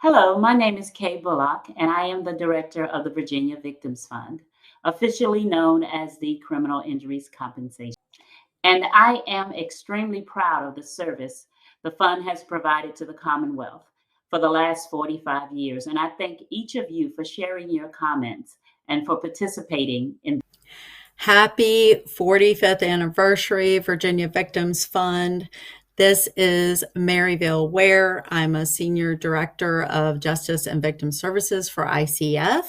Hello, my name is Kay Bullock, and I am the director of the Virginia Victims Fund, officially known as the Criminal Injuries Compensation. And I am extremely proud of the service the fund has provided to the Commonwealth for the last 45 years. And I thank each of you for sharing your comments and for participating in. Happy 45th anniversary, Virginia Victims Fund. This is Maryville Ware. I'm a senior director of Justice and Victim Services for ICF.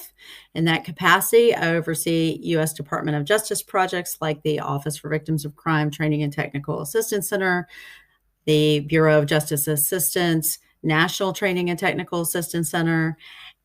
In that capacity, I oversee U.S. Department of Justice projects like the Office for Victims of Crime Training and Technical Assistance Center, the Bureau of Justice Assistance, National Training and Technical Assistance Center,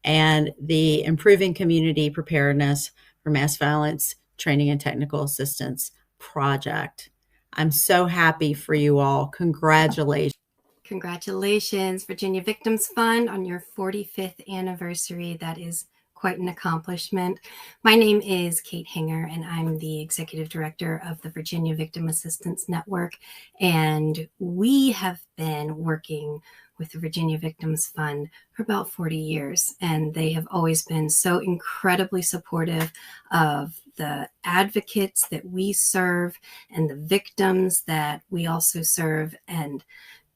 and the Improving Community Preparedness for Mass Violence Training and Technical Assistance project. I'm so happy for you all. Congratulations. Congratulations, Virginia Victims Fund, on your 45th anniversary. That is quite an accomplishment. My name is Kate Hanger, and I'm the Executive Director of the Virginia Victim Assistance Network. And we have been working with the Virginia Victims Fund for about 40 years, and they have always been so incredibly supportive of the advocates that we serve and the victims that we also serve, and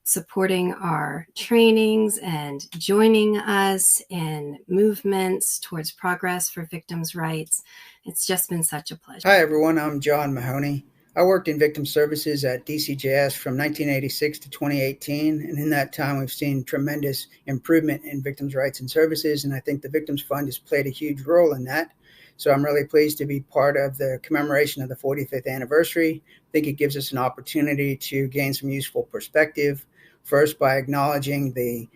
supporting our trainings and joining us in movements towards progress for victims' rights. It's just been such a pleasure. Hi, everyone. I'm John Mahoney. I worked in victim services at DCJS from 1986 to 2018, and in that time, we've seen tremendous improvement in victims' rights and services, and I think the Victims Fund has played a huge role in that. So I'm really pleased to be part of the commemoration of the 45th anniversary. I think it gives us an opportunity to gain some useful perspective, first by acknowledging the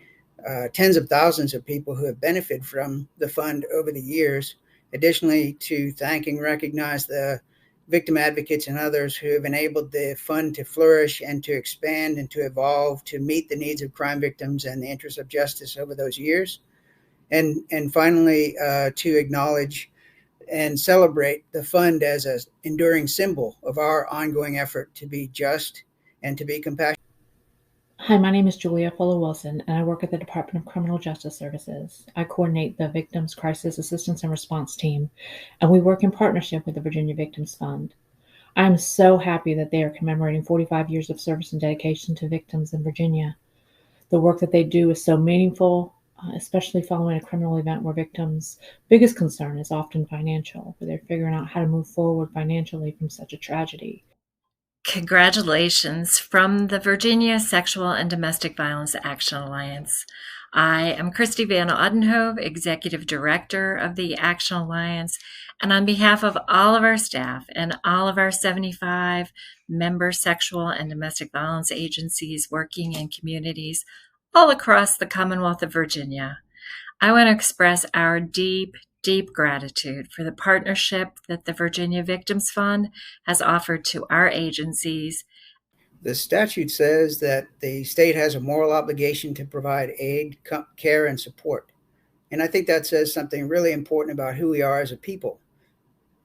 tens of thousands of people who have benefited from the fund over the years. Additionally, to thank and recognize the victim advocates and others who have enabled the fund to flourish and to expand and to evolve to meet the needs of crime victims and the interests of justice over those years. And finally, to acknowledge and celebrate the fund as an enduring symbol of our ongoing effort to be just and to be compassionate. Hi, my name is Julia Fuller-Wilson, and I work at the Department of Criminal Justice Services. I coordinate the Victims Crisis Assistance and Response Team, and we work in partnership with the Virginia Victims Fund. I am so happy that they are commemorating 45 years of service and dedication to victims in Virginia. The work that they do is so meaningful, especially following a criminal event where victims' biggest concern is often financial, where they're figuring out how to move forward financially from such a tragedy. Congratulations from the Virginia Sexual and Domestic Violence Action Alliance. I am Christy Van Oudenhove, Executive Director of the Action Alliance, and on behalf of all of our staff and all of our 75 member sexual and domestic violence agencies working in communities all across the Commonwealth of Virginia, I want to express our deep gratitude for the partnership that the Virginia Victims Fund has offered to our agencies. The statute says that the state has a moral obligation to provide aid, care, and support. And I think that says something really important about who we are as a people.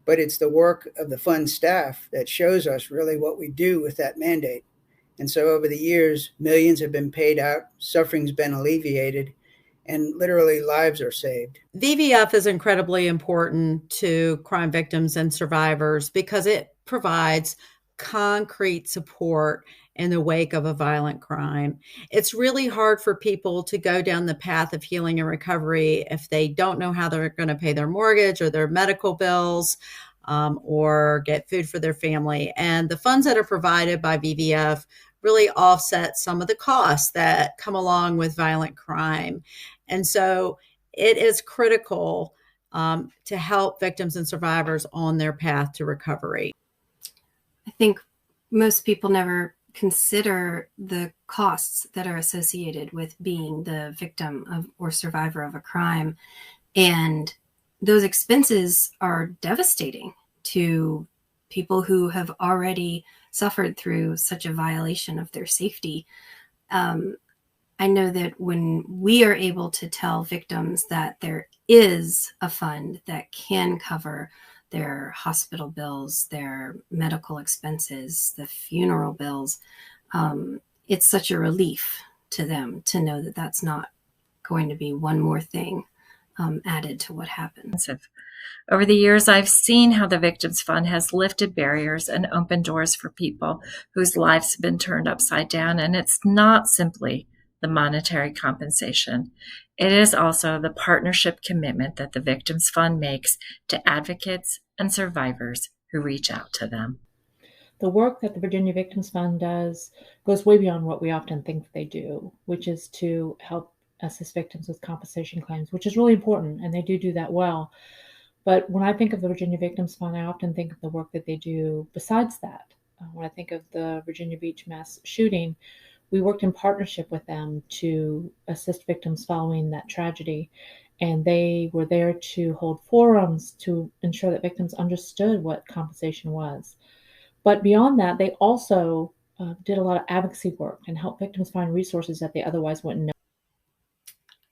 But it's the work of the fund staff that shows us really what we do with that mandate. And so over the years, millions have been paid out, suffering's been alleviated, and literally lives are saved. VVF is incredibly important to crime victims and survivors because it provides concrete support in the wake of a violent crime. It's really hard for people to go down the path of healing and recovery if they don't know how they're going to pay their mortgage or their medical bills, or get food for their family. And the funds that are provided by VVF really offset some of the costs that come along with violent crime. And so it is critical to help victims and survivors on their path to recovery. I think most people never consider the costs that are associated with being the victim of or survivor of a crime. And those expenses are devastating to people who have already suffered through such a violation of their safety. I know that when we are able to tell victims that there is a fund that can cover their hospital bills, their medical expenses, the funeral bills, it's such a relief to them to know that that's not going to be one more thing added to what happened. Over the years, I've seen how the Victims Fund has lifted barriers and opened doors for people whose lives have been turned upside down. And it's not simply the monetary compensation. It is also the partnership commitment that the Victims Fund makes to advocates and survivors who reach out to them. The work that the Virginia Victims Fund does goes way beyond what we often think they do, which is to help assist victims with compensation claims, which is really important, and they do that well. But when I think of the Virginia Victims Fund, I often think of the work that they do besides that. When I think of the Virginia Beach mass shooting, we worked in partnership with them to assist victims following that tragedy. And they were there to hold forums to ensure that victims understood what compensation was. But beyond that, they also did a lot of advocacy work and helped victims find resources that they otherwise wouldn't know.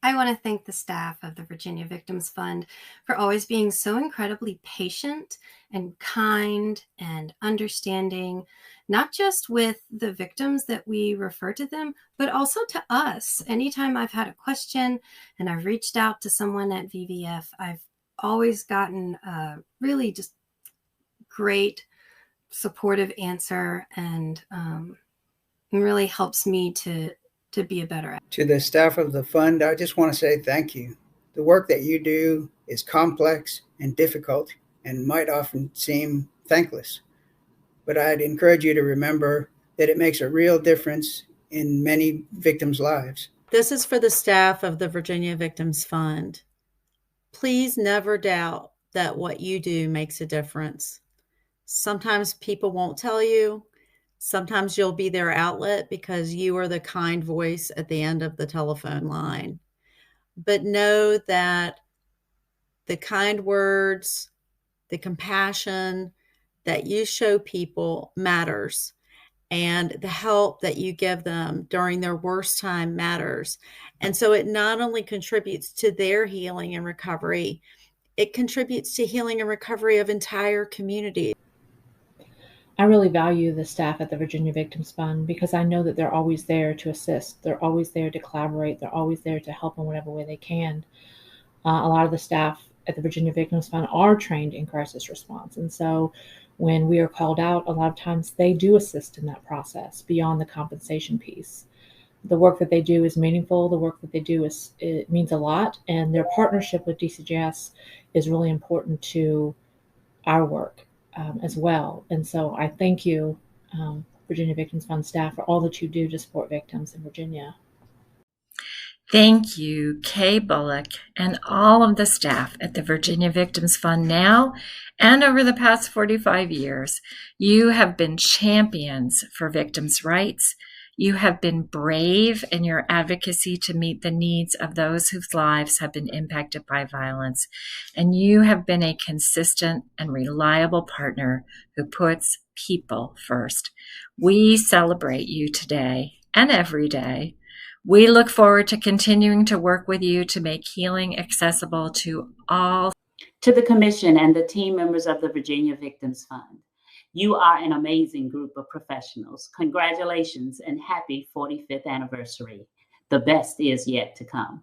I want to thank the staff of the Virginia Victims Fund for always being so incredibly patient and kind and understanding, not just with the victims that we refer to them, but also to us. Anytime I've had a question and I've reached out to someone at VVF, I've always gotten a really just great supportive answer, and it really helps me to be a better actor. To the staff of the fund, I just want to say thank you. The work that you do is complex and difficult and might often seem thankless. But I'd encourage you to remember that it makes a real difference in many victims' lives. This is for the staff of the Virginia Victims Fund. Please never doubt that what you do makes a difference. Sometimes people won't tell you. Sometimes you'll be their outlet because you are the kind voice at the end of the telephone line. But know that the kind words, the compassion that you show people matters, and the help that you give them during their worst time matters. And so it not only contributes to their healing and recovery, it contributes to healing and recovery of entire communities. I really value the staff at the Virginia Victims Fund because I know that they're always there to assist. They're always there to collaborate. They're always there to help in whatever way they can. A lot of the staff at the Virginia Victims Fund are trained in crisis response. And so when we are called out, a lot of times they do assist in that process beyond the compensation piece. The work that they do is meaningful. The work that they do it means a lot. And their partnership with DCJS is really important to our work as well. And so I thank you, Virginia Victims Fund staff, for all that you do to support victims in Virginia. Thank you, Kay Bullock, and all of the staff at the Virginia Victims Fund now and over the past 45 years. You have been champions for victims' rights. You have been brave in your advocacy to meet the needs of those whose lives have been impacted by violence. And you have been a consistent and reliable partner who puts people first. We celebrate you today and every day. We look forward to continuing to work with you to make healing accessible to all. To the Commission and the team members of the Virginia Victims Fund, you are an amazing group of professionals. Congratulations and happy 45th anniversary. The best is yet to come.